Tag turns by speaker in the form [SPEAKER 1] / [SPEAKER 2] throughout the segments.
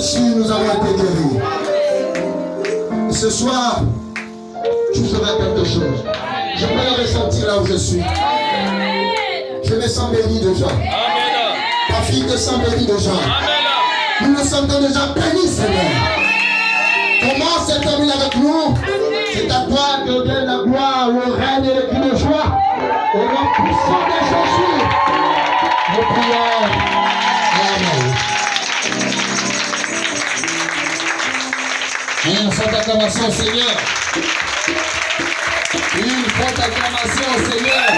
[SPEAKER 1] blessures, nous avons été guéris. Et ce soir, tu feras quelque chose. Je peux le ressentir là où je suis. Je me sens béni déjà. Ta fille te sent béni déjà. Nous nous sentons déjà bénis, Seigneur. Commence cette année avec nous. C'est à toi que donne la gloire, le règne et le cri de joie. Au nom puissant de Jésus, nous prions. Amen. Une forte acclamation au Seigneur. Une forte acclamation au Seigneur.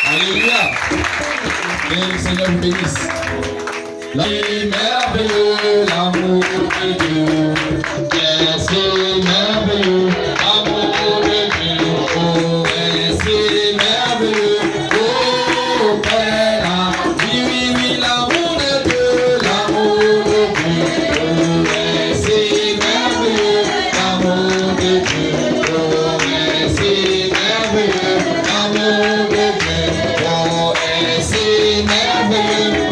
[SPEAKER 1] Alléluia. Que le Seigneur vous bénisse. C'est merveilleux l'amour de Dieu. C'est merveilleux l'amour de Dieu. Oh, c'est merveilleux. Oh, Père. Oui, oui, oui, l'amour de Dieu. L'amour de Dieu. Oh, c'est merveilleux l'amour de Dieu. Oh, c'est merveilleux l'amour de Dieu. Oh, c'est merveilleux.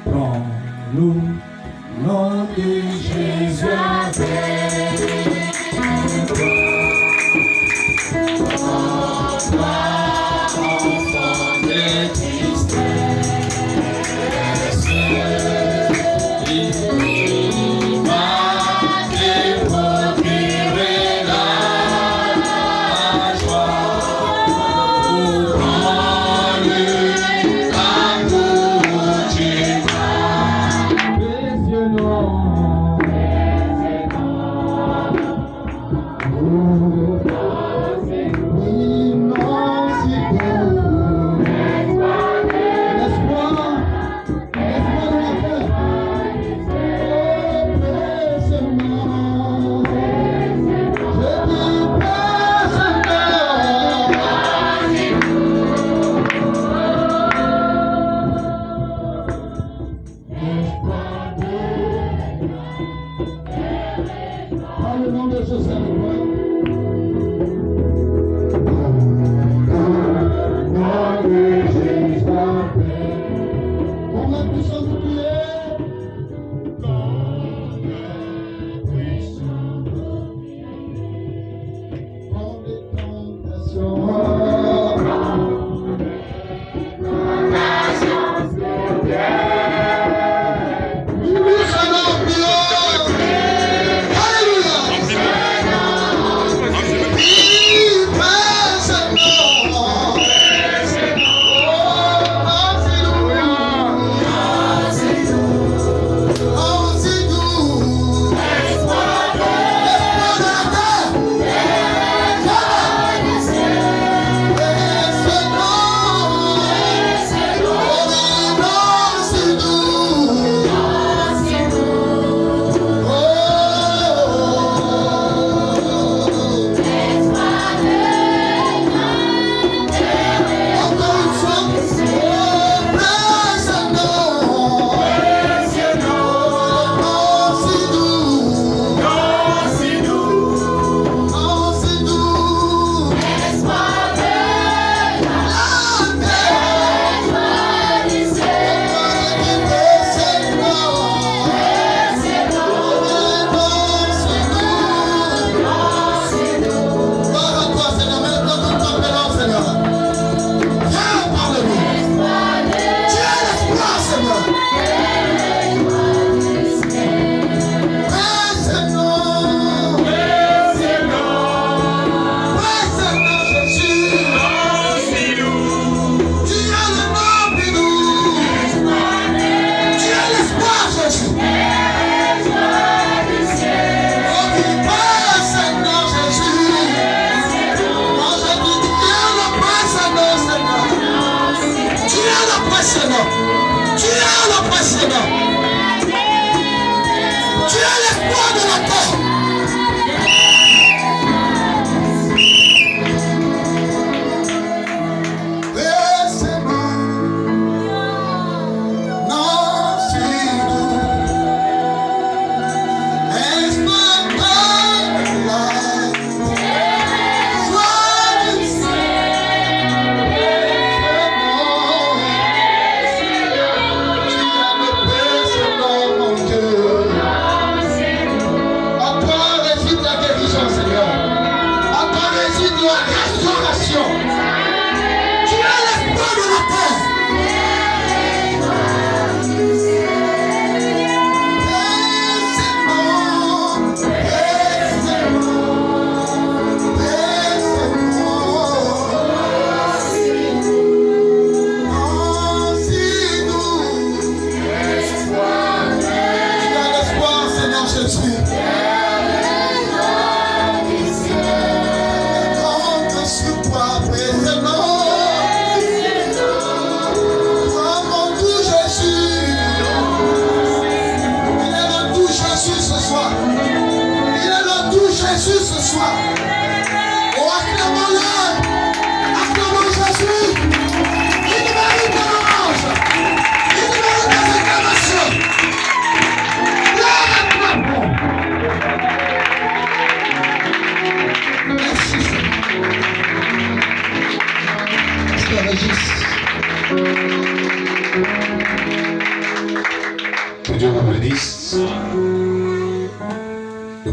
[SPEAKER 2] Prends le nom de Jésus avec toi, enfant de tristesse, il va te procurer la joie.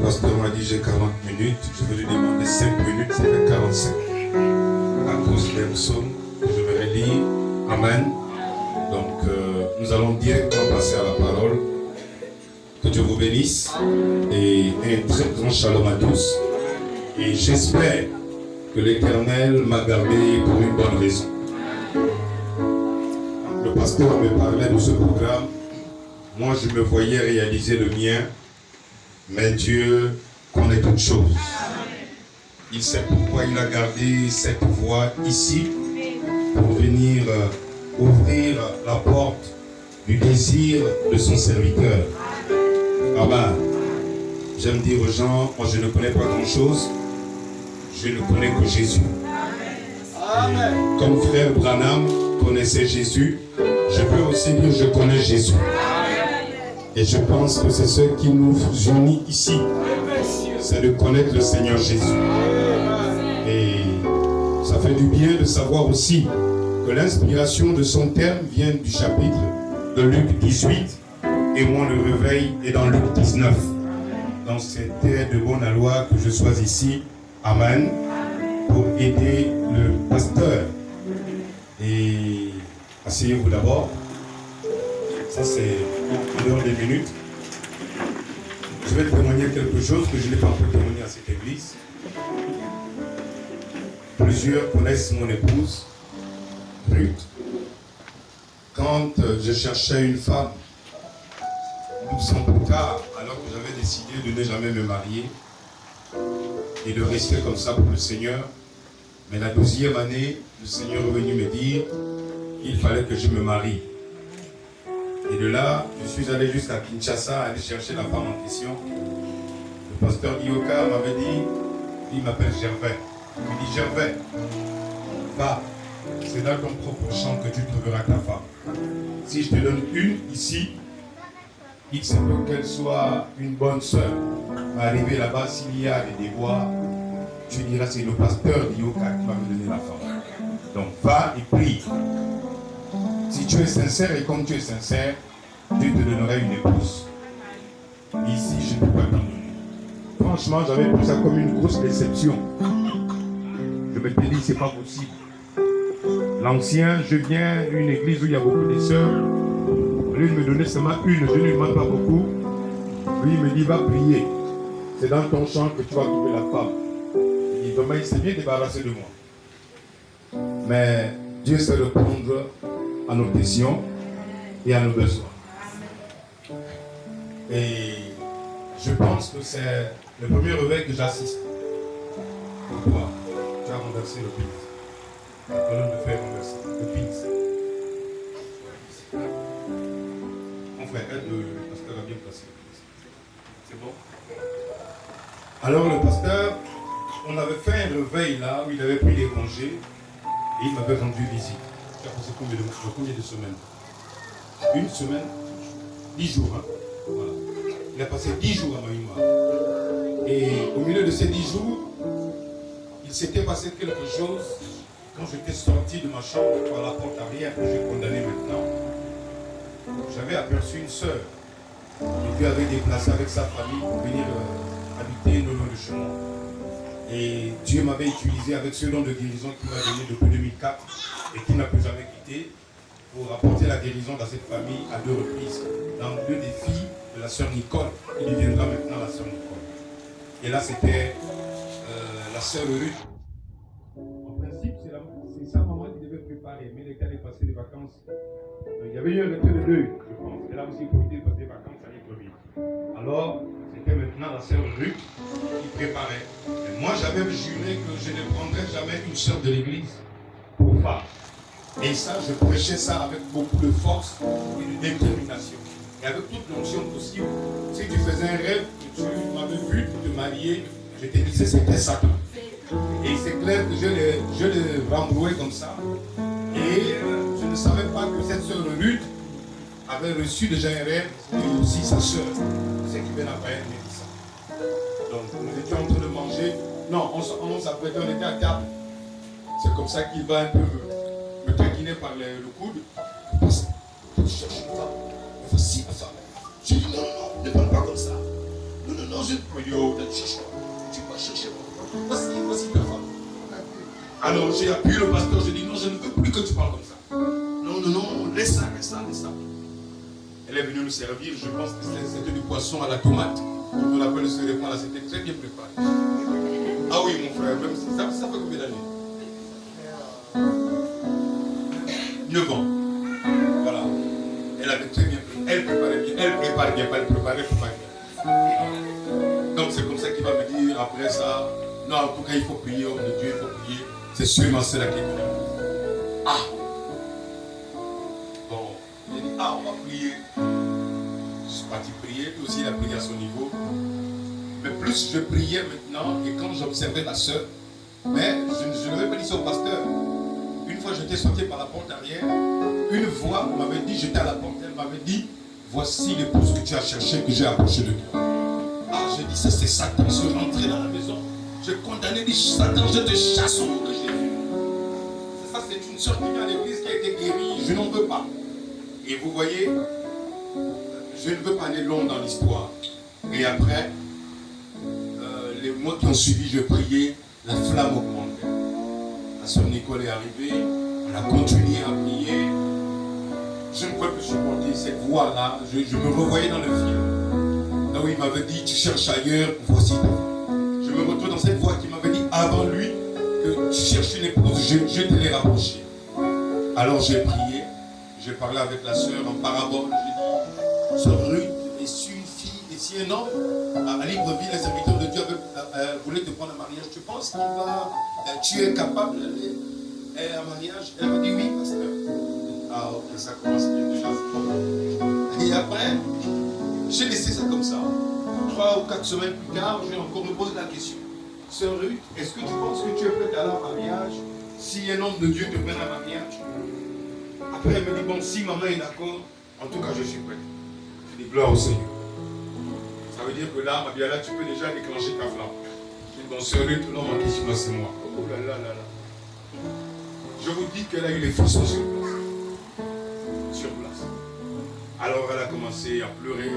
[SPEAKER 3] pasteur m'a dit j'ai 40 minutes, je vais lui demander 5 minutes, ça fait 45. À cause des psaumes que je vais lire. Amen. Donc nous allons directement passer à la parole. Que Dieu vous bénisse et un très grand shalom à tous. Et j'espère que l'Éternel m'a gardé pour une bonne raison. Le pasteur me parlait de ce programme. Moi, je me voyais réaliser le mien, mais Dieu connaît toutes choses. Il sait pourquoi il a gardé cette voie ici pour venir ouvrir la porte du désir de son serviteur. Amen. J'aime dire aux gens, moi je ne connais pas grand-chose, je ne connais que Jésus. Amen. Comme frère Branham connaissait Jésus, je peux aussi dire je connais Jésus. Et je pense que c'est ce qui nous unit ici, c'est de connaître le Seigneur Jésus. Et ça fait du bien de savoir aussi que l'inspiration de son terme vient du chapitre de Luc 18 et moi le réveil est dans Luc 19. Donc c'était de bonne loi que je sois ici, amen, pour aider le pasteur. Et asseyez-vous d'abord. Ça c'est une heure des minutes. Je vais témoigner quelque chose que je n'ai pas encore témoigné à cette église. Plusieurs connaissent mon épouse, Ruth. Quand je cherchais une femme, 12 ans plus tard, alors que j'avais décidé de ne jamais me marier et de rester comme ça pour le Seigneur, mais la 12e année, le Seigneur est venu me dire qu'il fallait que je me marie. Et de là, je suis allé jusqu'à Kinshasa, aller chercher la femme en question. Le pasteur Dioka m'avait dit, il m'appelle Gervais. Il me dit, Gervais, va, c'est dans ton propre champ que tu trouveras ta femme. Si je te donne une ici, il se peut qu'elle soit une bonne sœur. Arriver là-bas, s'il y a des déboires, tu diras, c'est le pasteur Dioka qui va me donner la femme. Donc va et prie. Si tu es sincère et comme tu es sincère, Dieu te donnera une épouse. Ici, je ne peux pas t'en donner. Franchement, j'avais pris ça comme une grosse déception. Je me suis dit, c'est pas possible. L'ancien, je viens d'une église où il y a beaucoup de sœurs. Lui, il me donnait seulement une, je ne lui demande pas beaucoup. Lui, il me dit, va prier. C'est dans ton champ que tu vas trouver la femme. Il dit, vraiment, il s'est bien débarrassé de moi. Mais Dieu sait répondre à nos questions et à nos besoins. Et je pense que c'est le premier réveil que j'assiste. Pourquoi? Tu as renversé le pins. La colonne de fer renversée. Le pins. Mon frère, aide le pasteur à bien placer le pins. C'est bon? Alors le pasteur, on avait fait un réveil là où il avait pris des congés et il m'avait rendu visite. Tu as passé combien de semaines? Une semaine? 10 jours, hein? Voilà. Il a passé 10 jours à Mahima. Et au milieu de ces 10 jours, il s'était passé quelque chose. Quand j'étais sorti de ma chambre par la porte arrière que j'ai condamnée maintenant, j'avais aperçu une sœur qui lui avait déplacé avec sa famille pour venir habiter non loin de chez moi. Et Dieu m'avait utilisé avec ce don de guérison qu'il m'a donné depuis 2004 et qu'il n'a plus jamais quitté pour apporter la guérison dans cette famille à 2 reprises, dans 2 des filles de la sœur Nicole, qui deviendra maintenant la sœur Nicole. Et là, c'était la sœur Ruth. En principe, c'est sa maman qui devait préparer, mais elle était allée passer les vacances. Il y avait eu un retrait de deuil, je pense. Elle a aussi profité de passer les vacances avec le vide. Alors, c'était maintenant la sœur Ruth qui préparait. Et moi, j'avais juré que je ne prendrais jamais une sœur de l'église pour femme. Et ça, je prêchais ça avec beaucoup de force et de détermination. Et avec toute l'onction possible. Si tu faisais un rêve, que tu m'avais vu te marier, je te disais c'était Satan. Et c'est clair que je l'ai rembrouillé comme ça. Et je ne savais pas que cette sœur Ruth avait reçu déjà un rêve et aussi sa sœur. C'est qui vient après, elle me dit ça. Donc nous étions en train de manger. Non, on s'apprêtait, on était à table. C'est comme ça qu'il va un peu me taquiner par le coude. Parce que tu cherches une femme. Voici la femme. J'ai dit non, ne parle pas comme ça. Non, je... Oh, tu vas chercher. Voici ta femme. Alors j'ai appuyé le pasteur, j'ai dit non, je ne veux plus que tu parles comme ça. Non, laisse ça. Elle est venue nous servir, je pense que c'était du poisson à la tomate. Je me rappelle ce repas là, c'était très bien préparé. Ah oui, mon frère, même ça fait combien d'années? 9 ans. Voilà. Elle avait très bien préparé. Elle préparait bien. Elle prépare bien, pas elle préparait bien. Donc c'est comme ça qu'il va me dire après ça, non, en tout cas il faut prier, homme de Dieu, il faut prier. C'est sûrement cela qui est venu. Ah! Bon, il a dit, on va prier. Je suis parti prier, lui aussi il a prié à son niveau. Mais plus je priais maintenant, et quand j'observais la soeur, mais je ne l'avais pas dit ça au pasteur. Une fois j'étais sorti par la porte arrière, une voix m'avait dit, j'étais à la porte, elle m'avait dit, voici l'épouse que tu as cherchée, que j'ai approchée de toi. Ah, j'ai dit, ça c'est Satan, je suis rentré dans la maison, j'ai condamné, dit, Satan, je te chasse au nom de Jésus. Ça c'est une soeur qui vient à l'église, qui a été guérie, je n'en veux pas. Et vous voyez, je ne veux pas aller long dans l'histoire. Et après, les mois qui ont suivi, je priais, la flamme augmentait. La sœur Nicole est arrivée, on a continué à prier. Je ne pouvais plus supporter cette voix-là. Je me revoyais dans le film. Là où il m'avait dit, tu cherches ailleurs, voici ta femme. Je me retrouve dans cette voix qui m'avait dit, avant lui, que tu cherches une épouse, je te l'ai rapproché. Alors j'ai prié, j'ai parlé avec la sœur en parabole, j'ai dit, sœur Ruth, et si une fille, et si un homme, à Libreville, les serviteurs de Dieu voulaient te prendre un mariage, tu penses qu'il va, tu es capable d'aller à un mariage? Elle m'a dit oui, pasteur. Ah ok, ça commence bien déjà. Et après, j'ai laissé ça comme ça. 3 ou 4 semaines plus tard, j'ai encore me posé la question. Sœur Ruth, est-ce que tu penses que tu es prête à aller à un mariage si un homme de Dieu te prenne un mariage? Après, elle me dit, bon, si maman est d'accord, en tout cas, je suis prête. Je dis, gloire au Seigneur. Ça veut dire que là, bien là, tu peux déjà déclencher ta flamme. Je dis, bon, sœur Ruth, l'homme en question, là, c'est moi. Oh là là là là. Je vous dis qu'elle a eu les frissons sur place. Sur place. Alors, elle a commencé à pleurer.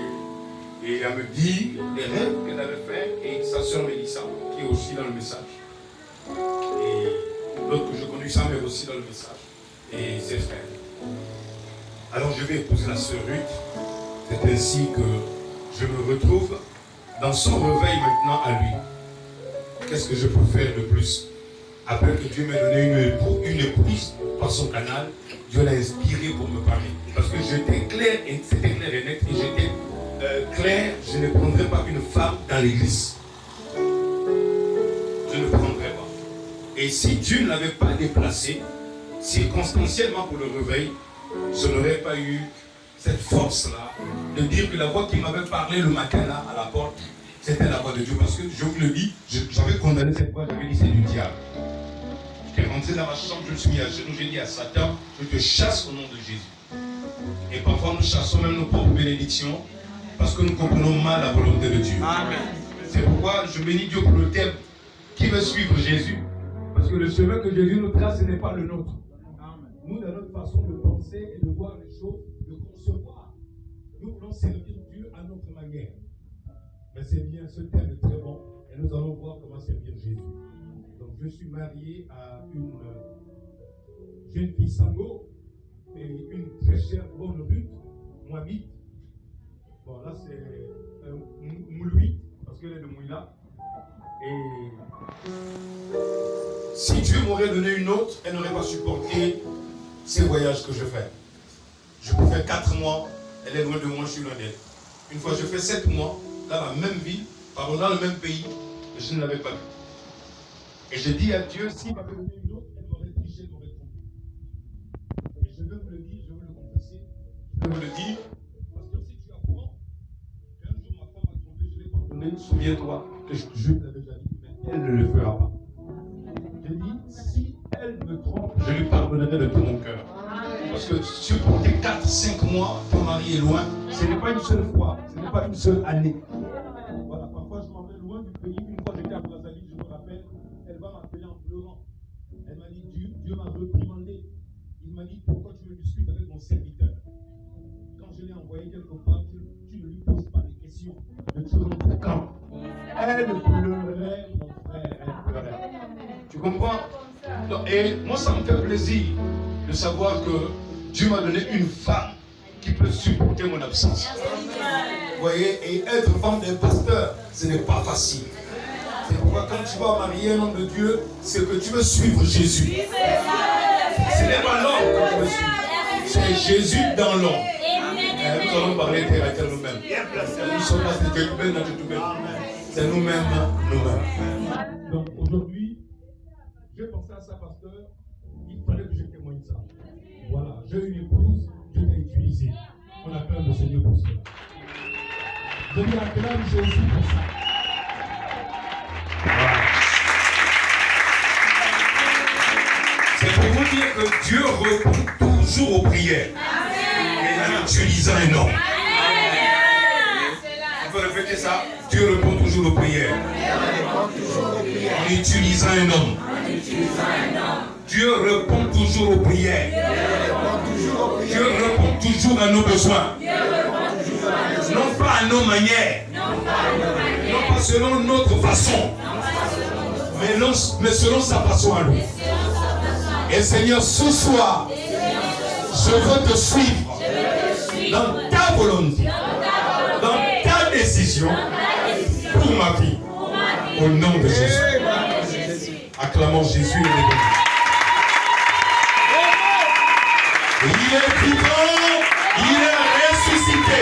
[SPEAKER 3] Et à me dire les rêves qu'elle avait fait, et sa soeur Mélissa, qui est aussi dans le message. Et l'autre que je connais, ça, mais aussi dans le message. Et ses frères. Alors je vais épouser la sœur Ruth. C'est ainsi que je me retrouve dans son réveil maintenant à lui. Qu'est-ce que je peux faire de plus? Après que Dieu m'ait donné une épouse par son canal, Dieu l'a inspiré pour me parler. Parce que j'étais clair, et c'était clair et net, et j'étais clair, je ne prendrai pas une femme dans l'église. Je ne prendrai pas. Et si Dieu ne l'avait pas déplacé, circonstanciellement pour le réveil, je n'aurais pas eu cette force-là de dire que la voix qui m'avait parlé le matin là à la porte, c'était la voix de Dieu. Parce que je vous le dis, j'avais condamné cette voix, j'avais dit c'est du diable. J'étais rentré dans ma chambre, je me suis mis à genoux, j'ai dit à Satan, je te chasse au nom de Jésus. Et parfois nous chassons même nos propres bénédictions parce que nous comprenons mal la volonté de Dieu. Amen. C'est pourquoi je bénis Dieu pour le thème qui veut suivre Jésus. Parce que le chemin que Jésus nous trace, ce n'est pas le nôtre. Amen. Nous, dans notre façon de penser et de voir les choses, de concevoir, nous voulons servir Dieu à notre manière. Mais c'est bien, ce thème est très bon et nous allons voir comment servir Jésus. Donc je suis marié à une jeune fille Sango et une très chère bonne Ruth, Moabite. Bon là c'est Moulouit, parce qu'elle est de Mouila. Et si Dieu m'aurait donné une autre, elle n'aurait pas supporté ces voyages que je fais. Je peux faire 4 mois, elle est loin de moi, je suis loin d'elle. Une fois je fais 7 mois, dans la même ville, dans le même pays, et je ne l'avais pas vue. Et j'ai dit à Dieu, s'il m'avait donné une autre, elle m'aurait triché, elle m'aurait trompé. Et je veux vous le dire, je veux le confesser, je veux vous le dire, parce que si tu apprends qu'un jour ma femme m'a trompé, je l'ai pardonné, souviens-toi que je l'avais déjà dit, mais elle ne le fera pas. Je dis, si elle me trompe, je lui pardonnerai de tout mon cœur. Parce que supporter 4-5 mois, ton mari est loin, ce n'est pas une seule fois, ce n'est pas une seule année. Voilà, parfois je m'en vais loin du pays. Une fois j'étais à Brazzaville, je me rappelle, elle va m'appeler en pleurant. Elle m'a dit, Dieu m'a reprimandé. Il m'a dit, pourquoi tu me discutes avec mon serviteur? Quand je l'ai envoyé quelque part, tu ne lui poses pas de questions. Mais tu rentres quand? Elle pleurait, mon frère, elle pleurait. Tu comprends? Donc, et moi, ça me fait plaisir de savoir que Dieu m'a donné une femme qui peut supporter mon absence. Vous voyez, et être femme d'un pasteur, ce n'est pas facile. C'est pourquoi quand tu vas marier un homme de Dieu, c'est que tu veux suivre Jésus. Ce n'est pas l'homme que tu veux suivre. C'est Jésus dans l'homme. Nous allons parler terre à terre nous-mêmes. Nous sommes là, c'est nous-mêmes, c'est nous-mêmes, nous-mêmes. Donc aujourd'hui, j'ai pensé à ça, pasteur. Il fallait que je témoigne ça. Voilà, j'ai une épouse, Dieu t'a utilisé. On acclame le Seigneur pour ça. Je lui acclame Jésus pour ça. Voilà. C'est pour vous dire que Dieu répond toujours aux prières. En utilisant un homme. On peut répéter ça. Dieu répond toujours aux prières. En utilisant un homme. Dieu répond toujours aux prières. Dieu répond toujours à nos besoins. Non pas à nos manières. Non pas selon notre façon. Mais selon sa façon à lui. Et Seigneur, ce soir, je veux te suivre dans ta volonté, dans ta décision pour ma vie. Au nom de Jésus. Acclamons Jésus et les bénis. Il est vivant, il est ressuscité.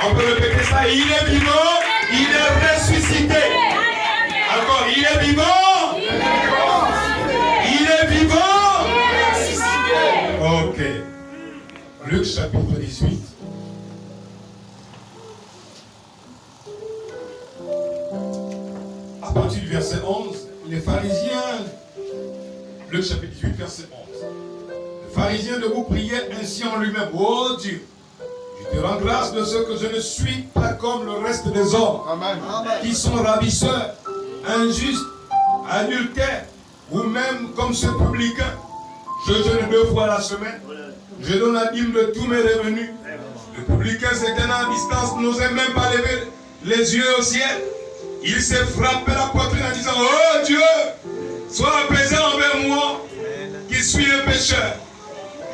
[SPEAKER 3] On peut répéter ça. Il est vivant, il est ressuscité. Encore, il est vivant. Il est vivant. Ok. Luc chapitre 18. À partir du verset 11, les pharisiens, Luc chapitre 18, verset 11. Les pharisiens debout priaient ainsi en lui-même. Oh Dieu, je te rends grâce de ce que je ne suis pas comme le reste des hommes. Amen. Qui sont ravisseurs, injustes, adultères, ou même comme ce publicain. Je jeûne 2 fois la semaine. Je donne la dîme de tous mes revenus. Le publicain s'est tenu à distance, n'osait même pas lever les yeux au ciel. Il s'est frappé la poitrine en disant: oh Dieu, sois apaisé envers moi, qui suis un pécheur.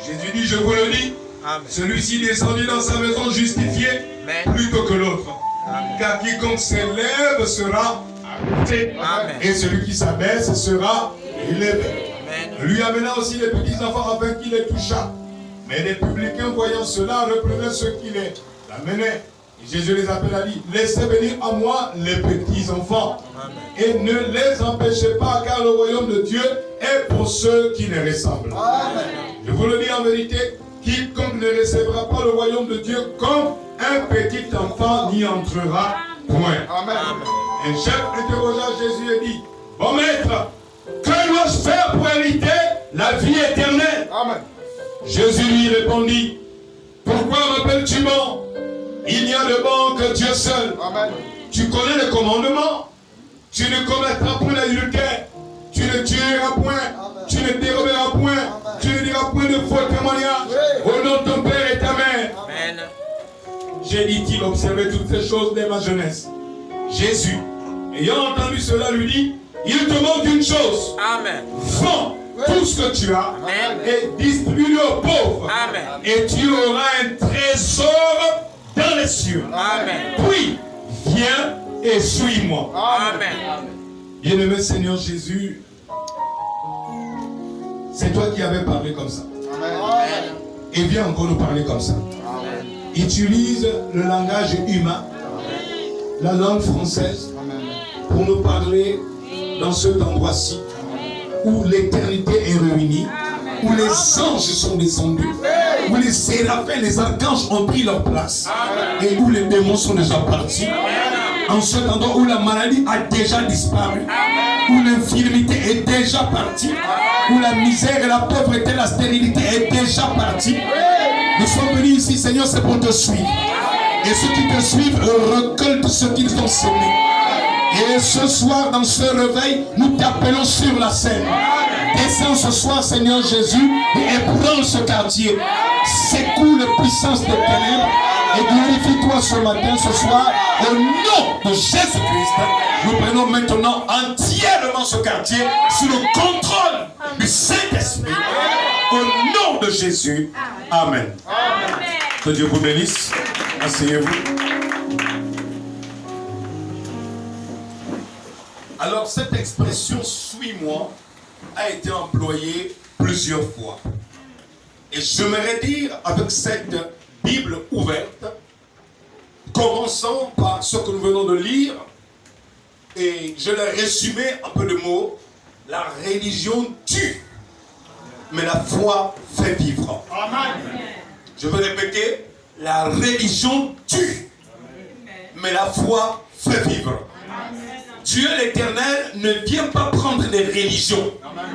[SPEAKER 3] Jésus dit: je vous le dis, celui-ci descendu dans sa maison justifié plutôt que l'autre. Car quiconque s'élève sera abaissé, et celui qui s'abaisse sera élevé. Lui amena aussi les petits enfants afin qu'il les touchât. Mais les publicains, voyant cela, reprenaient ceux qui les amenaient. Et Jésus les appela, dit: laissez venir à moi les petits enfants. Et ne les empêchez pas, car le royaume de Dieu est pour ceux qui les ressemblent. Je vous le dis en vérité, quiconque ne recevra pas le royaume de Dieu comme un petit enfant n'y entrera point. Un chef interrogea Jésus et dit: bon maître, que dois-je faire pour hériter la vie éternelle? Jésus lui répondit: pourquoi m'appelles-tu bon? Il n'y a de bon que Dieu seul. Tu connais les commandements. Tu ne commettras point l'adultère. Tu ne tueras point. Tu ne déroberas point. Tu ne diras point de faux témoignages. Au nom de ton père et ta mère. J'ai dit-il observé toutes ces choses dès ma jeunesse. Jésus, ayant entendu cela, lui dit: il te manque une chose. Vends tout ce que tu as et distribue aux pauvres. Et tu auras un trésor dans les cieux. Puis, viens et suis-moi. Bien-aimé Seigneur Jésus, c'est toi qui avais parlé comme ça. Et viens encore nous parler comme ça. Utilise le langage humain, la langue française, pour nous parler dans cet endroit-ci où l'éternité est réunie, où les anges sont descendus, où les séraphins, les archanges ont pris leur place, et où les démons sont déjà partis, en cet endroit où la maladie a déjà disparu, où l'infirmité est déjà partie, où la misère et la pauvreté, la stérilité est déjà partie. Nous sommes venus ici, Seigneur, c'est pour te suivre. Et ceux qui te suivent récoltent ce qu'ils ont semé. Et ce soir, dans ce réveil, nous t'appelons sur la scène. Descends ce soir, Seigneur Jésus, et ébranle ce quartier. Secoue les puissances des ténèbres et glorifie-toi ce matin, ce soir, Au nom de Jésus-Christ, nous prenons maintenant entièrement ce quartier sous le contrôle du Saint-Esprit. Au nom de Jésus. Amen. Que Dieu vous bénisse. Asseyez-vous. Alors, cette expression « suis-moi » a été employée plusieurs fois. Et j'aimerais dire, avec cette Bible ouverte, commençons par ce que nous venons de lire, et je l'ai résumé en peu de mots. La religion tue, mais la foi fait vivre. Amen. Je veux répéter, la religion tue, mais la foi fait vivre. Dieu l'Éternel ne vient pas prendre des religions. Amen.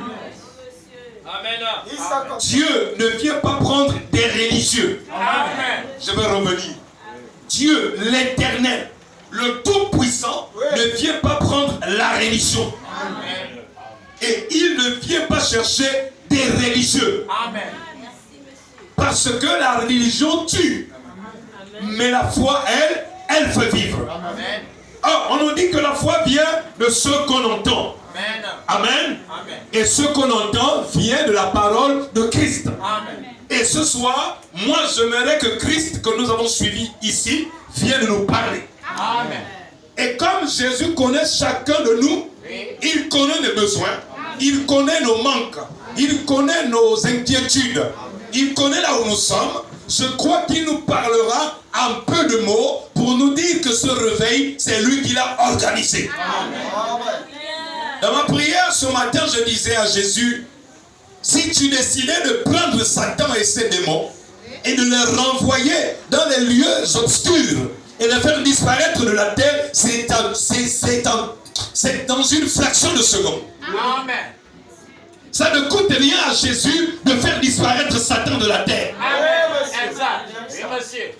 [SPEAKER 3] Dieu ne vient pas prendre des religieux. Amen. Je vais revenir. Dieu l'Éternel, le Tout-Puissant, ne vient pas prendre la religion. Amen. Et il ne vient pas chercher des religieux. Amen. Parce que la religion tue. Mais la foi, elle fait vivre. Amen. Oh, on nous dit que la foi vient de ce qu'on entend. Amen. Amen. Amen. Et ce qu'on entend vient de la parole de Christ. Amen. Et ce soir, moi j'aimerais que Christ, que nous avons suivi ici, vienne nous parler. Amen. Et comme Jésus connaît chacun de nous, il connaît nos besoins, il connaît nos manques, il connaît nos inquiétudes, il connaît là où nous sommes. Je crois qu'il nous parlera en peu de mots pour nous dire que ce réveil, c'est lui qui l'a organisé. Amen. Dans ma prière ce matin, je disais à Jésus, si tu décidais de prendre Satan et ses démons et de les renvoyer dans les lieux obscurs et les faire disparaître de la terre, c'est dans une fraction de seconde. Amen. Ça ne coûte rien à Jésus de faire disparaître Satan de la terre. Amen, exact. Oui, monsieur.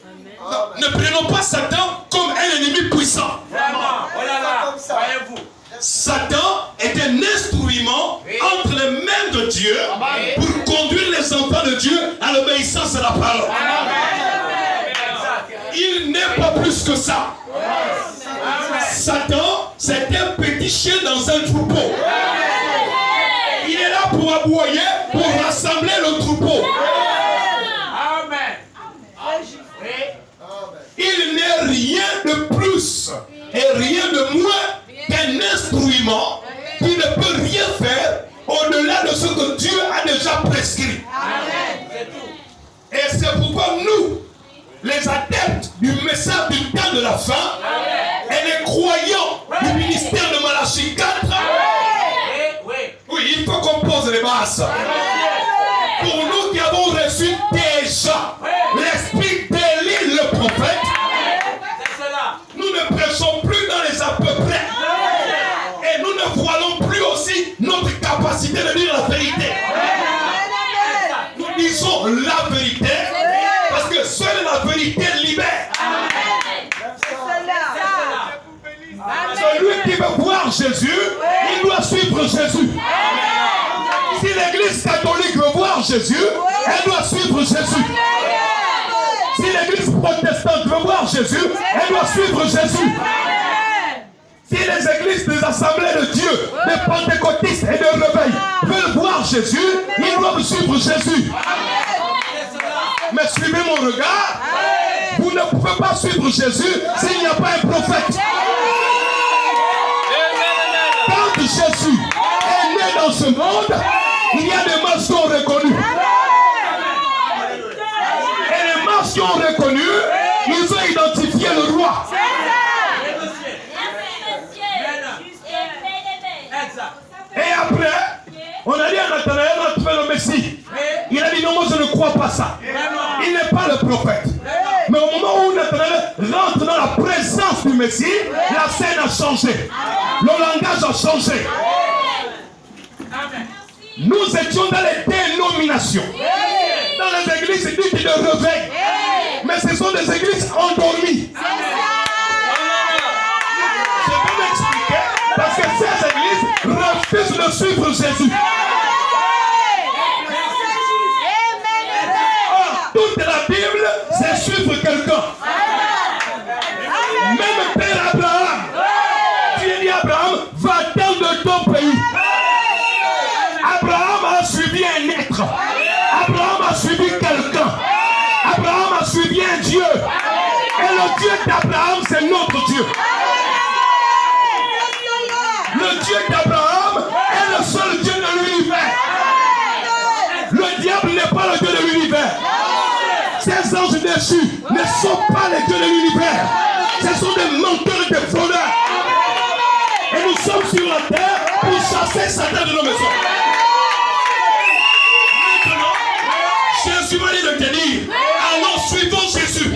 [SPEAKER 3] Ne prenons pas Satan comme un ennemi puissant. Vraiment. Oh là là, voyez-vous. Satan est un instrument entre les mains de Dieu pour conduire les enfants de Dieu à l'obéissance à la parole. Il n'est pas plus que ça. Satan, c'est un petit chien dans un troupeau. Il est là pour aboyer, pour rassembler le troupeau. Il n'est rien de plus et rien de moins qu'un instrument qui ne peut rien faire au-delà de ce que Dieu a déjà prescrit. Amen. Et c'est pourquoi nous, les adeptes du message du temps de la fin, et les croyants du ministère de Malachie 4, oui, il faut qu'on pose les bases. Pour nous qui avons reçu déjà l'esprit d'Élie le prophète, nous ne prêchons plus dans les à peu près. Et nous ne voilons plus aussi notre capacité de dire la vérité. Nous disons la vérité parce que seule la vérité libère. Celui qui veut voir Jésus, il doit suivre Jésus. Si l'église catholique veut voir Jésus, elle doit suivre Jésus. Si l'église protestante veut voir Jésus, elle doit suivre Jésus. Si les églises des assemblées de Dieu, des pentecôtistes et de réveil veulent voir Jésus, ils doivent suivre Jésus. Mais suivez mon regard, vous ne pouvez pas suivre Jésus s'il n'y a pas un prophète. Quand Jésus est né dans ce monde, il y a des marches qui ont reconnu. Et les marches qui ont reconnu, ils ont identifié le roi. Et après, on a dit à Nathanaël, tu fais le Messie. Il a dit non, moi je ne crois pas ça. Il n'est pas le prophète. Mais au moment où Nathanaël rentre dans la présence du Messie, la scène a changé. Le langage a changé. Nous étions dans les dénominations. Dans les églises dites de réveil. Mais ce sont des églises endormies. Je vais m'expliquer. Parce que ces églises refusent de suivre Jésus. Or, toute la Bible, c'est suivre quelqu'un. Même le Dieu d'Abraham, c'est notre Dieu. Le Dieu d'Abraham est le seul Dieu de l'univers. Le diable n'est pas le Dieu de l'univers. Ces anges déchus ne sont pas les dieux de l'univers. Ce sont des menteurs et des fraudeurs. Et nous sommes sur la terre pour chasser Satan de nos maisons. Maintenant, Jésus m'a dit de te dire, allons, suivons Jésus.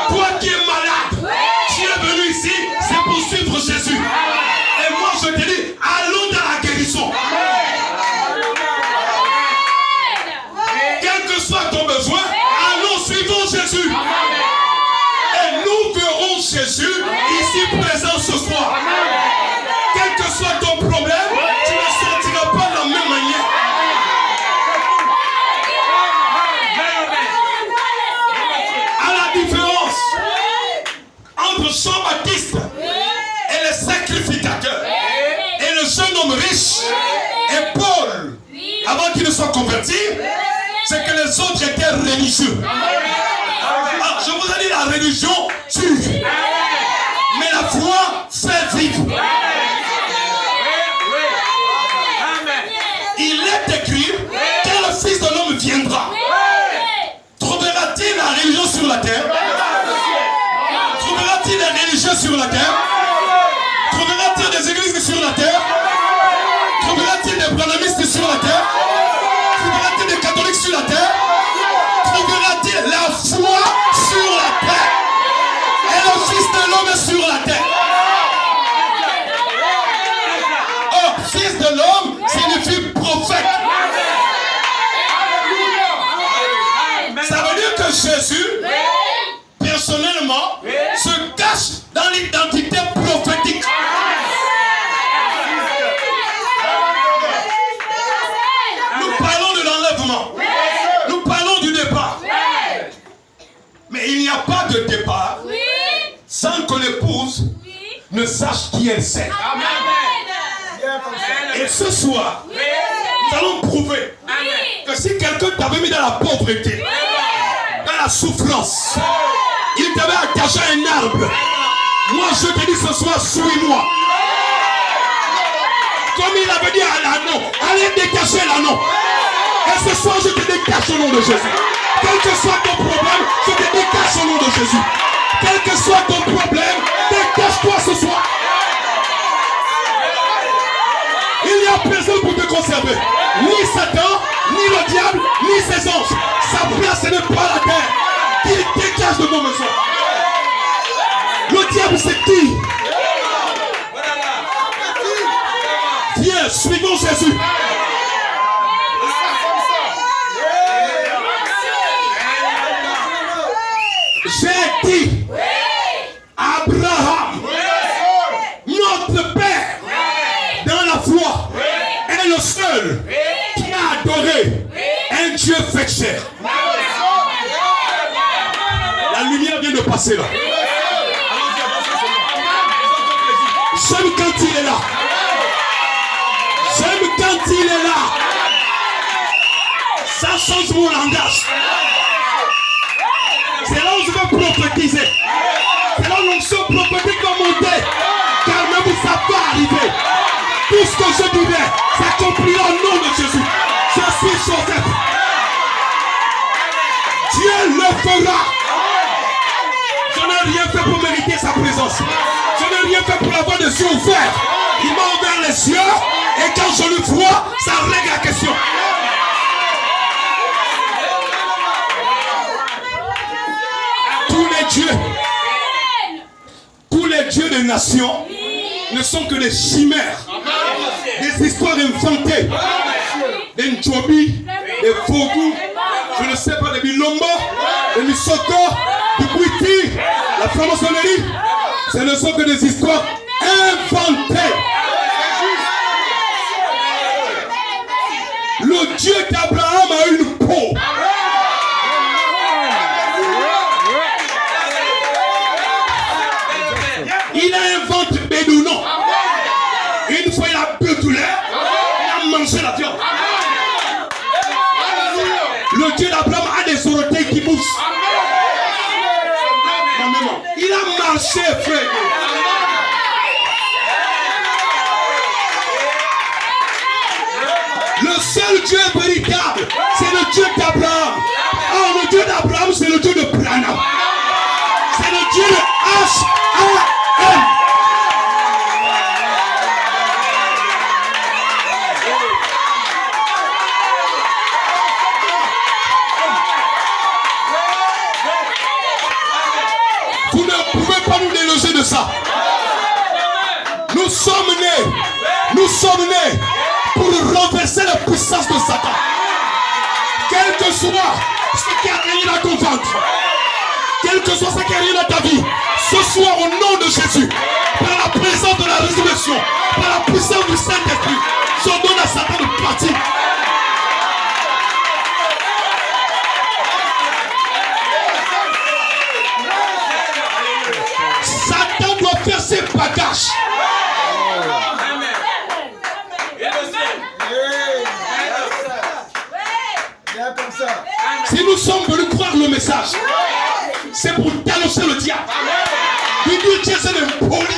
[SPEAKER 3] Toi qui es malade, tu es venu ici, c'est pour suivre Jésus. Et moi je te dis, allons dans la guérison. Quel que soit ton besoin, allons, suivons Jésus. Et nous verrons Jésus ici présent ce soir. Quel que soit ton problème, tu ne sentiras pas de la même manière. À la différence entre Jean-Baptiste et les sacrificateurs et le jeune homme riche et Paul, avant qu'il ne soit converti, c'est que les autres étaient religieux. Ah, je vous ai dit, la religion tue, mais la foi fait vivre. Il est écrit, quand le Fils de l'homme viendra, trouvera-t-il la religion sur la terre? Trouvera-t-il des religieux sur la terre? Trouvera-t-il des églises sur la terre? Trouvera-t-il des branhamistes sur la terre? Trouvera-t-il des catholiques sur la terre? Trouvera-t-il la foi sur la terre? Et le Fils de l'homme est sur la terre. Oh, Fils de l'homme signifie prophète. Ça veut dire que Jésus, personnellement, se cache dans l'identité prophétique. Nous parlons de l'enlèvement. Nous parlons du départ. Mais il n'y a pas de départ sans que l'épouse ne sache qui elle c'est. Et ce soir, nous allons prouver que si quelqu'un t'avait mis dans la pauvreté, dans la souffrance, il t'avait attaché à un arbre, moi je te dis ce soir, suis-moi. Comme il avait dit à l'anneau, allez décacher l'anneau. Et ce soir, je te décache au nom de Jésus. Quel que soit ton problème, je te décache au nom de Jésus. Quel que soit ton problème, décache-toi ce soir. Il n'y a personne pour te conserver. Ni Satan, ni le diable, ni ses anges. Sa place, ce n'est pas la terre. Il dégage de nos maisons. Le diable, c'est qui? Viens, suivons Jésus. J'ai dit, Abraham, notre père, dans la foi, est le seul qui a adoré un Dieu fait chair. La lumière vient de passer là. J'aime quand il est là. J'aime quand il est là. Ça change mon langage. C'est là où je veux prophétiser. C'est là où l'onction prophétique va monter. Car même ça va arriver. Tout ce que je dirai s'accomplira au nom de Jésus. Je suis Joseph. Dieu le fera. Je n'ai rien fait pour mériter sa présence. Je n'ai rien fait pour avoir des yeux ouverts. Il m'a ouvert les yeux. Et quand je le vois, ça règle la question. Tous les dieux des nations ne sont que des chimères, des histoires inventées, des Njobi, des Fogu, je ne sais pas, des Bilombo, des Misoko, du Bouiti, la franc-maçonnerie. Ce ne sont que des histoires inventées. Le Dieu d'Abraham a une peau. Il a un ventre bédounon. Une fois il a bu tout l'air, il a mangé la viande. Le Dieu d'Abraham a des orteils qui poussent. Ma maman. marcher, frère. Le seul Dieu véritable, c'est le Dieu d'Abraham. Oh, le Dieu d'Abraham, c'est le Dieu de Branham. C'est le Dieu de H.A.M. Vous ne pouvez pas nous déloger de ça. Nous sommes nés pour renverser la puissance de Satan. Quel que soit ce qui a régné dans ton ventre, quel que soit ce qui a régné dans ta vie, ce soir au nom de Jésus, par la présence de la résurrection, par la puissance du Saint-Esprit, j'ordonne à Satan de partir. Satan doit faire ses bagages. Si nous sommes venus croire le message, c'est pour t'annoncer le diable. Dieu c'est l'impoli.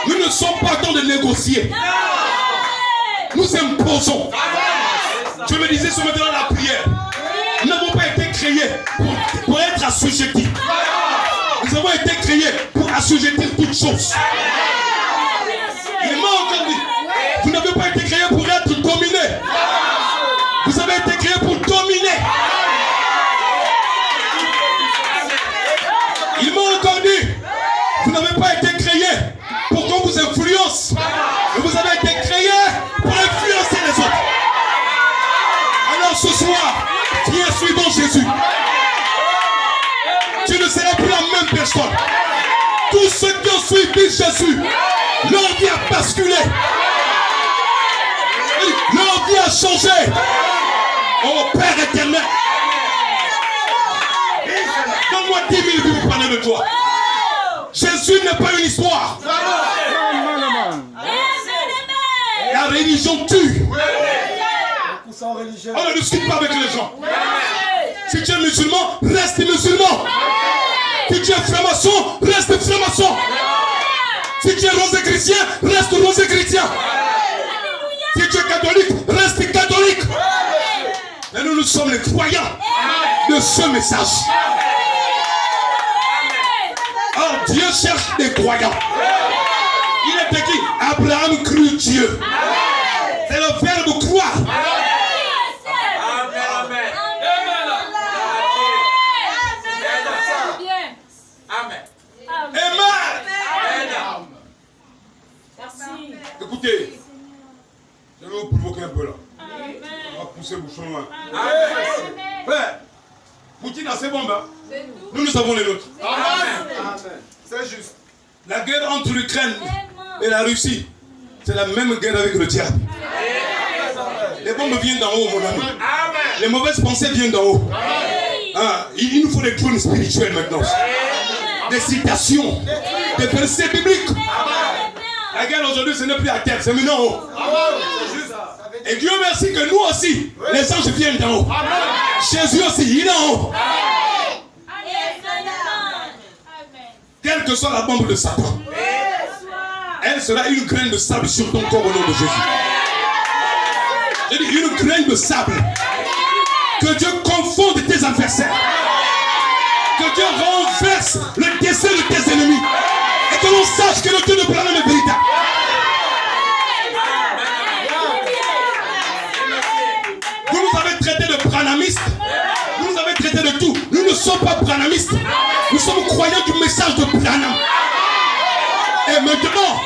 [SPEAKER 3] Nous ne sommes pas en train de négocier. Nous imposons. Je me disais ce matin dans la prière, nous n'avons pas été créés pour être assujettis. Nous avons été créés pour assujettir toutes choses. Il m'a encore dit, vous n'avez pas été créés pour être dominés. Vous avez été créés pour dominer. Il m'a encore dit, vous n'avez pas été créés pour qu'on vous influence. Mais vous avez été créés pour influencer les autres. Alors ce soir, viens suivant Jésus. Tu ne seras plus la même personne. Tous ceux qui ont suivi Jésus, leur vie a basculé. Leur vie a changé. Oh Père éternel, donne-moi 10 000 vies pour parler de toi. Jésus n'est pas une histoire. La religion tue. On ne discute pas avec les gens. Si tu es musulman, reste musulman. Si tu es franc-maçon, reste franc-maçon. Si tu es rosé-chrétien, reste rosé-chrétien. Si tu es catholique, reste catholique. Et nous sommes les croyants de ce message. Or, Dieu cherche des croyants. Il est écrit, Abraham crut Dieu. C'est le verbe croire. Écoutez, je vais vous provoquer un peu là. On va pousser le bouchon loin. Frère, Poutine a ses bombes. Hein? Nous avons les nôtres. C'est juste. La guerre entre l'Ukraine et la Russie, c'est la même guerre avec le diable. Les bombes viennent d'en haut, mon ami. Les mauvaises pensées viennent d'en haut. Ah, il nous faut des drones spirituels maintenant. Des citations, des versets bibliques. La guerre aujourd'hui, ce n'est plus à terre, c'est maintenant en haut. Et Dieu merci que nous aussi, les anges viennent d'en haut. Jésus aussi, il est en haut. Quelle que soit la bombe de Satan, elle sera une graine de sable sur ton corps au nom de Jésus. Je dis une graine de sable. Que Dieu confonde tes adversaires. Que Dieu renverse le dessein de tes ennemis. Et que l'on sache que le Dieu de Branham est véritable. Vous nous avez traité de branhamistes. Vous nous avez traité de tout. Nous ne sommes pas branhamistes. Nous sommes croyants du message de Branham. Et maintenant,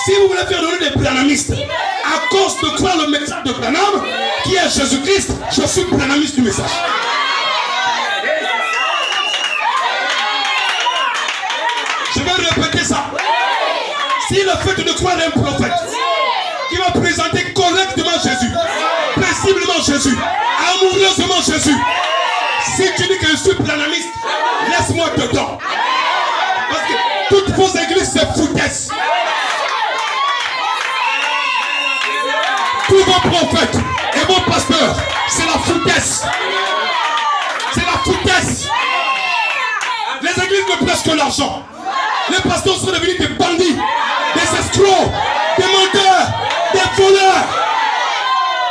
[SPEAKER 3] si vous voulez faire donner des branhamistes, à cause de croire le message de Branham, qui est Jésus-Christ, je suis branhamiste du message. Je vais répéter ça. Si le fait de croire un prophète qui va présenter correctement Jésus, paisiblement Jésus, amoureusement Jésus, si tu dis que je suis branhamiste, laisse-moi dedans. Parce que toutes vos églises se foutaissent. Tous vos prophètes et vos pasteurs peur, c'est la foutaise. C'est la foutaise. Les églises ne prêchent que l'argent. Les pasteurs sont devenus des bandits, des escrocs, des menteurs, des voleurs.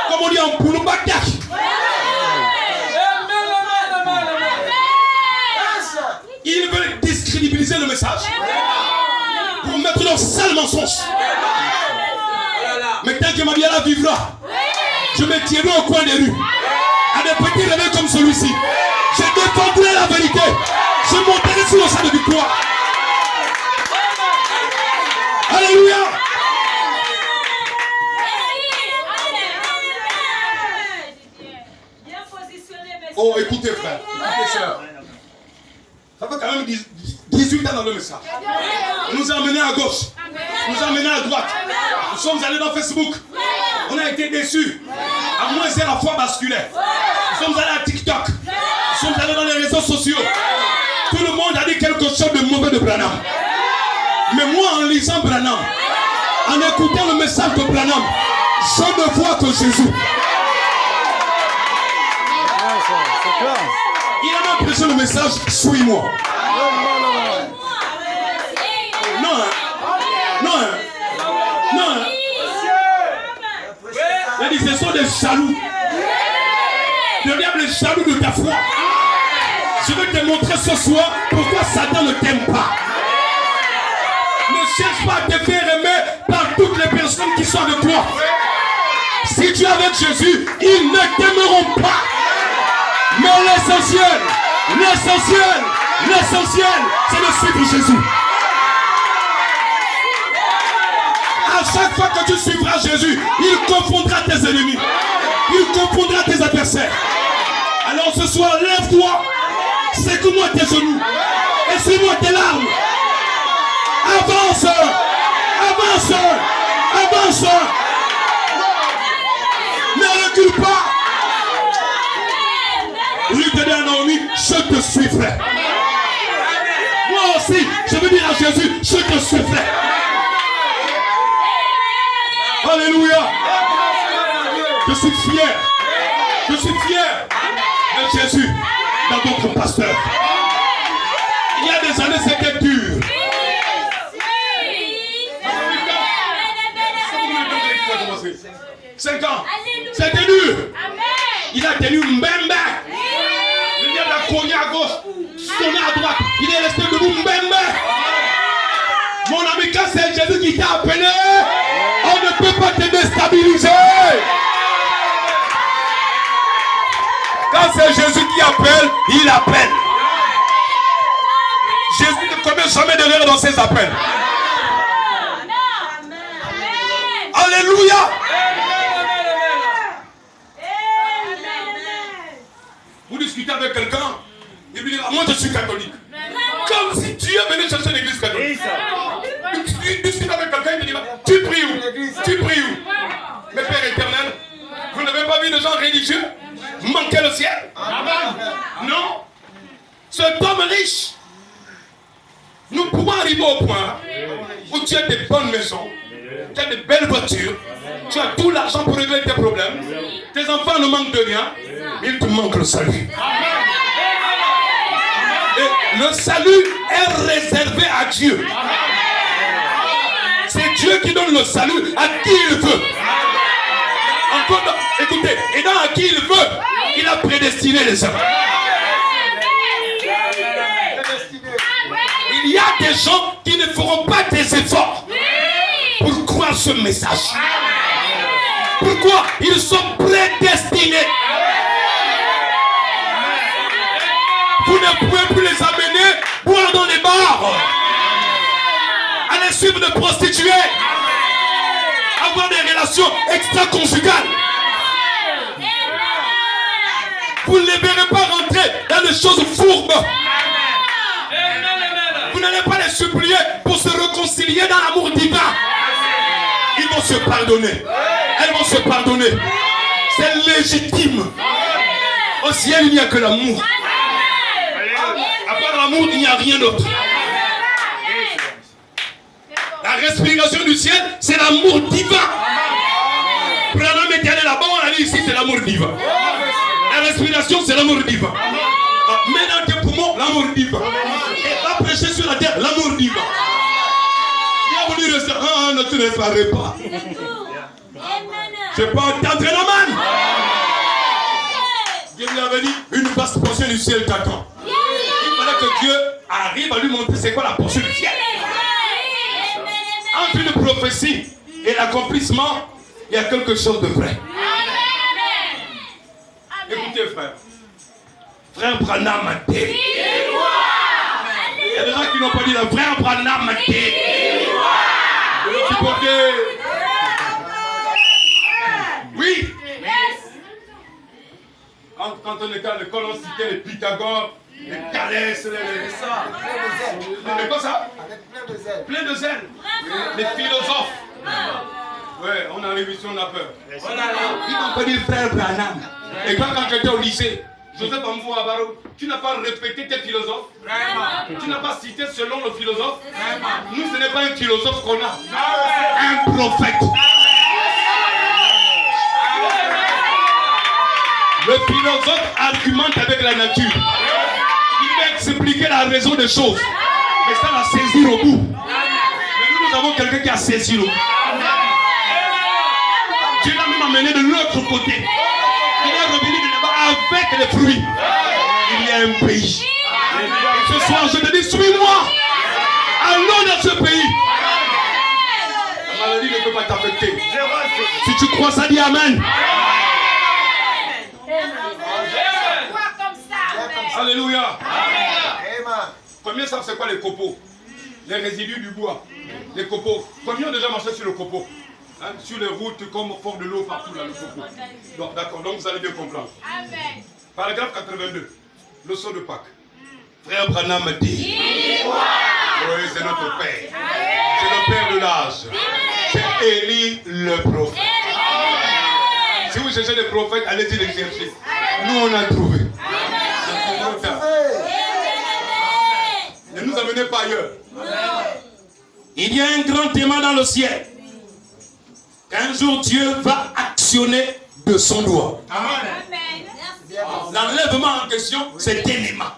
[SPEAKER 3] Comme on dit en Pouloubadak. Ils veulent discrédibiliser le message pour mettre leurs sales mensonges. Mais tant que Mabiala vivra, je me tiendrai au coin des rues, à des petits réveils comme celui-ci. Je défendrai la vérité. Je monterai sur le champ de victoire. Alléluia. Oh, écoutez frère, écoutez sœur. Ça fait quand même 18 ans dans le message. On nous a emmenés à gauche. On nous a emmenés à droite. Nous sommes allés dans Facebook. On a été déçus. À moins c'est la foi basculaire. Nous sommes allés à TikTok. Nous sommes allés dans les réseaux sociaux. Tout le monde a dit quelque chose de mauvais de Branham. Mais moi, en lisant Branham, en écoutant le message de Branham, je ne vois que Jésus. Il a même prêché le message, suis-moi. Non, non, non. Il a dit, ce sont des jaloux. Le diable est jaloux de ta foi. Je vais te montrer ce soir pourquoi Satan ne t'aime pas. Ne cherche pas à te faire aimer par toutes les personnes qui sont avec toi. Si tu es avec Jésus, ils ne t'aimeront pas. Mais l'essentiel, c'est de suivre Jésus. À chaque fois que tu suivras Jésus, il confondra tes ennemis. Il confondra tes adversaires. Alors ce soir, lève-toi, secoue-moi tes genoux, essuie-moi tes larmes. Avance, avance, avance. Ne recule pas. Lui te dit à Naomi, je te suivrai. Moi aussi, je veux dire à Jésus, je te suivrai. Alléluia. Je suis fier. Je suis fier de Jésus dans votre pasteur. Il y a des années, c'était dur. 5 ans. C'était dur. Il a tenu Mbembe. Le diable a cogné à gauche, sonné à droite. Il est resté debout Mbembe. Mon ami, quand c'est Jésus qui t'a appelé, on ne peut pas te déstabiliser. Quand c'est Jésus qui appelle, il appelle. Jésus ne commet jamais d'erreur dans ses appels. Alléluia. Vous discutez avec quelqu'un, il lui dit, moi je suis catholique. Comme si Dieu venait chercher l'église catholique. Tu discutes avec quelqu'un, il te dit, tu pries où? Tu pries où? Mais Père éternel, vous n'avez pas vu de gens religieux manquer le ciel? Non. Cet homme riche, nous pouvons arriver au point où tu as des bonnes maisons, tu as de belles voitures, tu as tout l'argent pour régler tes problèmes, tes enfants ne manquent de rien, mais il te manque le salut. Et le salut est réservé à Dieu. C'est Dieu qui donne le salut à qui il veut. Encore, écoutez, et dans à qui il veut, il a prédestiné les hommes. Il y a des gens qui ne feront pas des efforts pour croire ce message. Pourquoi? Ils sont prédestinés. Vous ne pouvez plus les amener boire dans les bars, aller suivre de prostituées, avoir des relations extra-conjugales. Vous ne les verrez pas rentrer dans des choses fourbes. Vous n'allez pas les supplier pour se réconcilier dans l'amour divin. Ils vont se pardonner. Elles vont se pardonner. C'est légitime. Au ciel, il n'y a que l'amour. À part l'amour, il n'y a rien d'autre. La respiration du ciel, c'est l'amour divin. Branham
[SPEAKER 4] éternel là-bas, on a dit ici, c'est l'amour divin. La respiration, c'est l'amour divin. Mets dans tes poumons l'amour divin. Et va prêcher sur la terre l'amour divin. Bienvenue rester. Ah, ne te réparais pas. Je peux t'entrer la main. Dieu lui avait dit, une vaste portion du ciel t'attend. Il fallait que Dieu arrive à lui montrer c'est quoi la portion du ciel. Entre une prophétie et l'accomplissement, il y a quelque chose de vrai. Écoutez, frère. Frère Branham a dit. Il y a des gens qui n'ont pas dit le frère Branham a dit. Oui. Quand on était à l'école, on citait les Pythagore, les Thalès, les quoi ça? Plein de zèle. Les philosophes. Ouais, on arrive ici, on a peur. Ils n'ont pas dit le frère Branham. Et quand j'étais au lycée, Joseph Amfou Abaro, tu n'as pas répété tes philosophes. Tu n'as pas cité selon le philosophe. Nous, ce n'est pas un philosophe qu'on a. Un prophète. Le philosophe argumente avec la nature. Il va expliquer la raison des choses. Mais ça va saisir au bout. Mais nous avons quelqu'un qui a saisi au bout. Dieu l'a même amené de l'autre côté. Il est revenu de là-bas avec les fruits. Il y a un pays. Et ce soir, je te dis, suis-moi. Allons dans ce pays. La maladie ne peut pas t'affecter. Si tu crois ça, dis Amen. Alléluia. Combien savent c'est quoi les copeaux? Les résidus du bois. Les copeaux. Combien ont déjà marché sur le copeau? Hein, sur les routes comme au fond de l'eau partout là, le copeau. Donc d'accord, donc vous allez bien comprendre. Amen. Paragraphe 82. Leçon de Pâques. Frère Branham dit. Oui, c'est notre Père. C'est le Père de l'âge. C'est Élie le prophète. Si vous cherchez des prophètes, allez-y les chercher. Nous on a trouvé. Ne nous amenez pas ailleurs. Il y a un grand témoin dans le ciel. Qu'un jour Dieu va actionner de son doigt. L'enlèvement en question, c'est un aimant.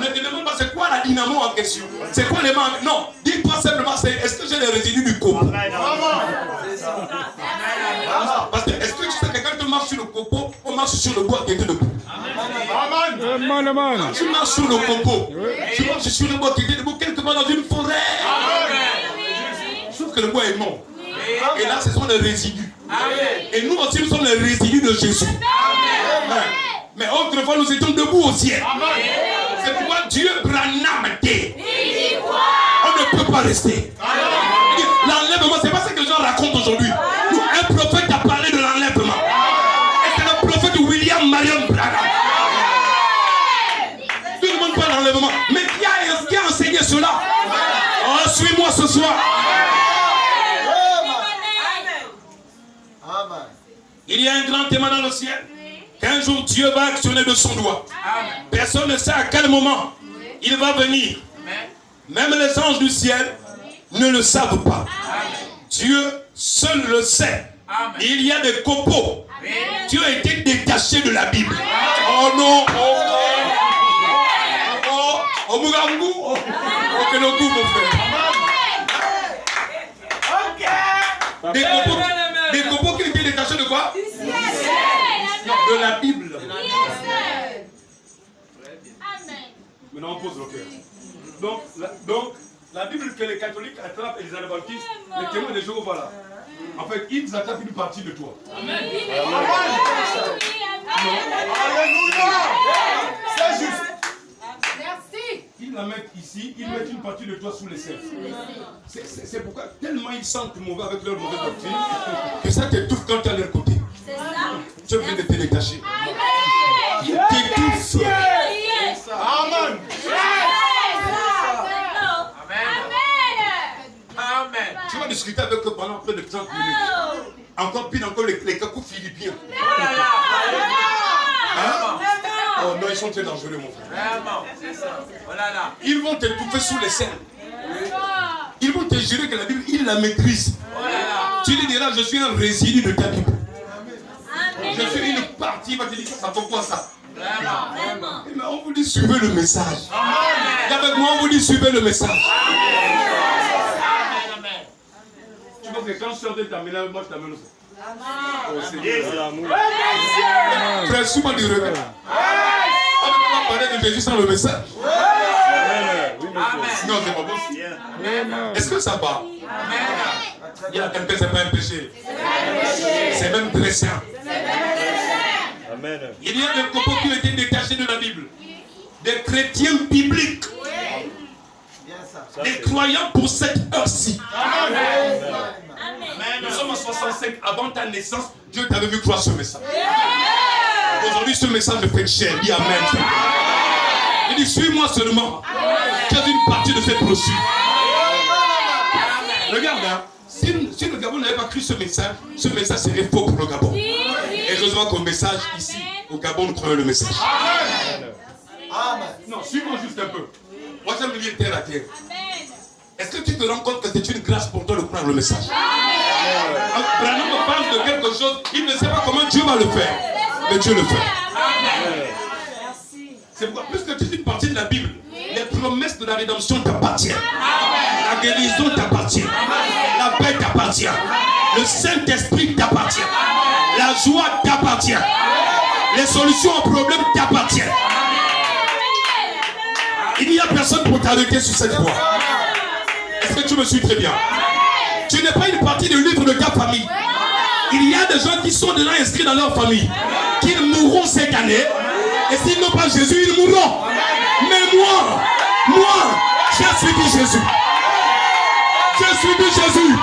[SPEAKER 4] Ne te demande pas c'est quoi la dynamo en question. C'est quoi l'aimant? Non, dis-toi simplement est-ce que j'ai les résidus du copeau? Parce que est-ce que tu sais que quand tu marches sur le copeau, on marche sur le bois qui était debout? Quand tu marches sur le copeau, tu marches sur le bois qui était debout quelque part dans une forêt. Sauf que le bois est mort. Et là, ce sont les résidus. Et nous aussi, nous sommes les résidus de Jésus. Mais autrefois, nous étions debout au ciel. C'est pourquoi Dieu Branham dit. On ne peut pas rester. L'enlèvement, c'est pas ce que les gens racontent aujourd'hui. Un prophète a parlé de l'enlèvement. Et c'est le prophète William Marion Branham. Tout le monde parle d'enlèvement. Mais qui a enseigné cela? Oh, suis-moi ce soir. Il y a un grand témoin dans le ciel. Qu'un jour Dieu va actionner de son doigt. Personne ne sait à quel moment il va venir. Même les anges du ciel ne le savent pas. Dieu seul le sait. Il y a des copeaux qui ont été détachés de la Bible. Oh non! Oh Mugambu! Oh Kenoku, mon frère. Des copeaux qui étaient détachés de quoi? De la Bible. Maintenant on pose le cœur. Donc la Bible que les catholiques attrapent et les adventistes, les témoins de Jéhovah là. En fait, ils attrapent une partie de toi. Amen.
[SPEAKER 3] Alléluia. C'est juste.
[SPEAKER 5] Merci.
[SPEAKER 3] Ils la mettent ici, ils mettent une partie de toi sous les cerfs. C'est pourquoi tellement ils sentent mauvais avec leur mauvaise doctrine que ça t'étouffe quand tu es à leur côté.
[SPEAKER 5] C'est ça.
[SPEAKER 3] Tu viens de te détacher.
[SPEAKER 5] Amen.
[SPEAKER 3] Ils t'étouffent.
[SPEAKER 5] Amen.
[SPEAKER 2] Amen.
[SPEAKER 3] Tu vas discuter avec eux pendant près de 30 minutes. Encore pire encore les cacous philippiens. Hein? Oh non, ils sont très dangereux, mon frère.
[SPEAKER 2] Vraiment, c'est ça. Voilà là.
[SPEAKER 3] Ils vont t'étouffer sous les scènes. Ils vont te jurer que la Bible, ils la maîtrisent. Tu lui diras, je suis un résidu de ta Bible.
[SPEAKER 4] Je suis une partie, il va te dire ça vaut quoi ça?
[SPEAKER 5] Vraiment.
[SPEAKER 4] Mais on vous dit suivez le message. Et avec moi, on vous dit suivez le message. Tu vois que quand je sors de t'amener, moi je t'amène aussi. Oh, frère, souvent du regard. On ne peut pas parler de Jésus sans le message. Non, c'est pas possible. Est-ce que ça va? Il y a quelqu'un, c'est pas un péché. C'est même très sain. Il y a des copeaux qui ont été détachés de la Bible. Des chrétiens bibliques. Des croyants pour cette heure-ci. Nous sommes en 65. Avant ta naissance, Dieu t'avait vu croire ce message. Aujourd'hui, ce message me fait cher. Dis amen. Il dit, suis-moi seulement. Tu as une partie de cette brochure. Regarde, hein. Si le Gabon n'avait pas cru ce message serait faux pour le Gabon. Et heureusement qu'au message, ici, au Gabon, nous croyons le message.
[SPEAKER 1] Amen.
[SPEAKER 4] Non, suis-moi juste un peu. Moi, j'aime lire terre à terre. Est-ce que tu te rends compte que c'est une grâce pour toi de croire le message? Branham me parle de quelque chose, il ne sait pas comment Dieu va le faire. Mais Dieu le fait. C'est pourquoi, puisque tu es une partie de la Bible, les promesses de la rédemption t'appartiennent. La guérison t'appartient. La paix t'appartient. Le Saint-Esprit t'appartient. La joie t'appartient. Les solutions aux problèmes t'appartiennent. Il n'y a personne pour t'arrêter sur cette voie. Est-ce que tu me suis très bien? Tu n'es pas une partie du livre de ta famille. Il y a des gens qui sont déjà inscrits dans leur famille, qui mourront cette année. Et s'ils n'ont pas Jésus, ils mourront. Mais moi, j'ai suivi Jésus. J'ai suivi Jésus.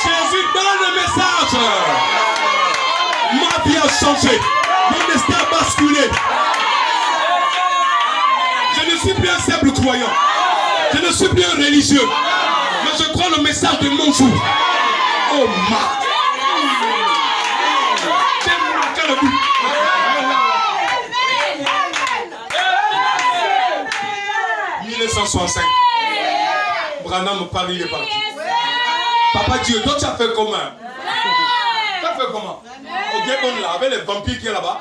[SPEAKER 4] Jésus donne le message. Ma vie a changé. Mon destin a basculé. Je ne suis plus un simple croyant. Je ne suis plus un religieux. Mais je crois le message de mon jour. Oh ma. J'ai marqué le but. « 1965. Branham me parle, il est parti. Papa Dieu, toi tu as fait comment? Tu as fait comment? Au Gabon là, avec les vampires qui est là-bas.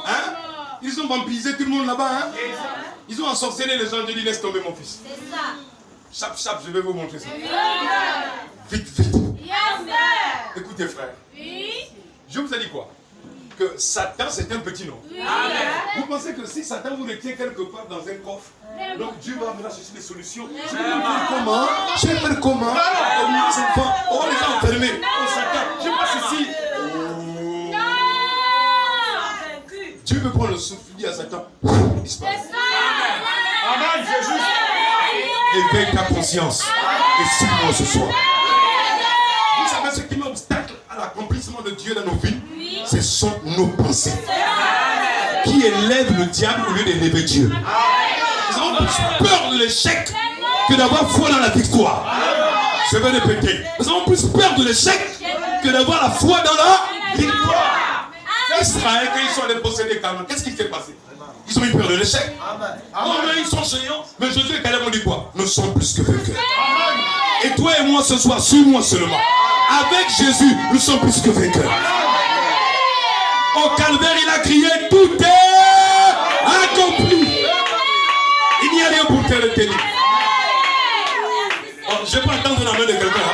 [SPEAKER 4] Hein? Ils ont vampirisé tout le monde là-bas. Hein? Ils ont ensorcelé les gens. Je dis laisse tomber mon fils. Chap, chap, je vais vous montrer ça. Vite, vite. Écoutez frère. Je vous ai dit quoi? Que Satan c'est un petit nom. Vous pensez que si Satan vous retient quelque part dans un coffre, donc Dieu va venir chercher des solutions. Je vais faire comment? Je vais faire comment? Oh mes enfants, oh les gens enfermés. Oh Satan, je passe ici. Dieu veut prendre le souffle, dit à Satan, disparaît.
[SPEAKER 3] Amen, Jésus.
[SPEAKER 4] Éveille ta conscience et suis-moi ce soir. Vous savez ce qui met obstacle à l'accomplissement de Dieu dans nos vies? Ce sont nos pensées qui élèvent le diable au lieu d'élever Dieu. Nous avons plus peur de l'échec que d'avoir foi dans la victoire. Je vais répéter. Nous avons plus peur de l'échec que d'avoir la foi dans la victoire. Israël, quand ils sont allés posséder Canaan, qu'est-ce qui s'est passé? Ils ont eu peur de l'échec. Non, mais ils sont géants. Mais Jésus et Caleb ont dit quoi? Nous sommes plus que vainqueurs. Et toi et moi ce soir, suis-moi seulement. Avec Jésus, nous sommes plus que vainqueurs. Au calvaire, il a crié, tout est accompli. Il n'y a rien pour te retenir. Oh, je peux entendre la main de quelqu'un.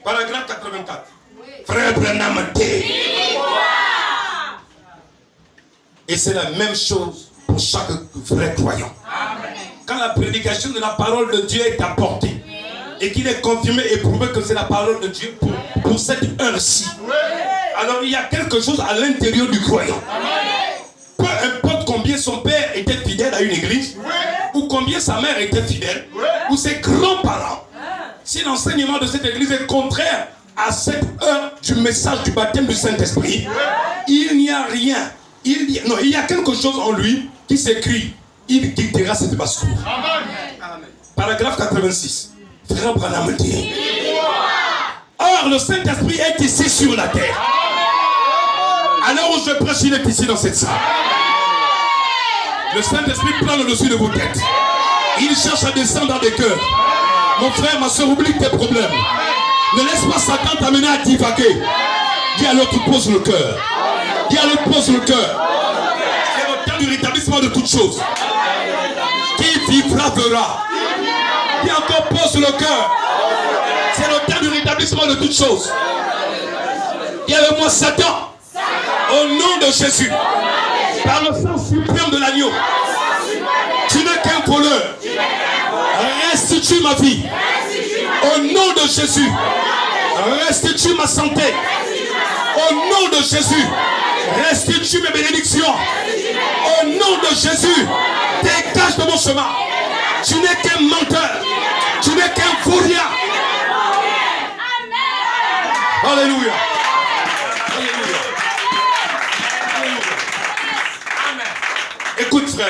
[SPEAKER 4] Paragraphe 84. Frère Branham dit. Et c'est la même chose pour chaque vrai croyant. Quand la prédication de la parole de Dieu est apportée et qu'il est confirmé et prouvé que c'est la parole de Dieu pour cette heure-ci, alors il y a quelque chose à l'intérieur du croyant. Peu importe combien son père était fidèle à une église, ou combien sa mère était fidèle, ou ses grands-parents, si l'enseignement de cette église est contraire à cette heure du message du baptême du Saint-Esprit, il n'y a rien. Il y a quelque chose en lui qui s'écrit. Il dictera cette bascule. Paragraphe 86. Frère Branham dit. Or, le Saint-Esprit est ici sur la terre. Alors où je prêche, il est ici dans cette salle. Le Saint-Esprit prend le dessus de vos têtes. Il cherche à descendre dans des cœurs. Mon frère, ma soeur, oublie tes problèmes. Ne laisse pas Satan t'amener à divaguer. Dis à l'autre, pose le cœur. Dis à l'autre, pose le cœur. C'est le temps du rétablissement de toutes choses. Qui vivra verra. Dis encore, pose le cœur. C'est le temps du rétablissement de toutes choses. Dis avec moi, Satan. Au nom de Jésus. Par le sang suprême de l'agneau. Tu n'es qu'un voleur. Restitue ma vie. Au nom de Jésus. Restitue ma santé. Au nom de Jésus. Restitue mes bénédictions. Au nom de Jésus. Dégage de mon chemin. Tu n'es qu'un menteur. Tu n'es qu'un vaurien. Alléluia.